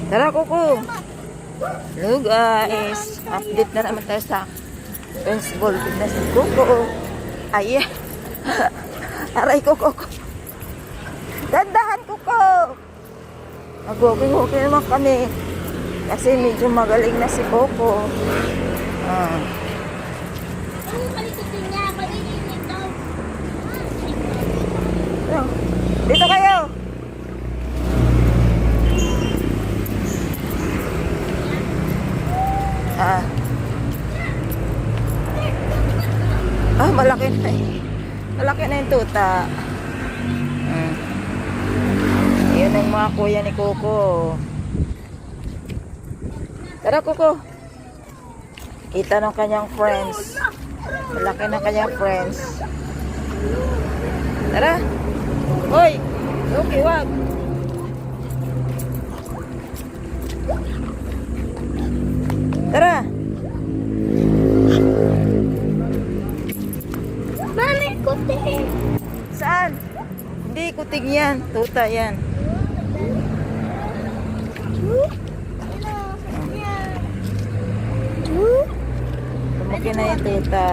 Tara, Kuko. Hello guys. Update na naman tayo sa baseball fitness ni Kuko. Ay, aray Kuko. Dandahan Kuko. Mag-okay naman kami. Kasi medyo magaling na si Kuko. Dito kayo. Malaki na malaki na yung tuta. Yun ang mga kuya ni Kuko. Tara Kuko, kita ng kanyang friends. Malaki na kanyang friends. Tara. Hoy, okay, wag. Tara. Mami, kuting. Saan? Hindi, kuting yan. Tuta yan. Lumaki na yung tuta.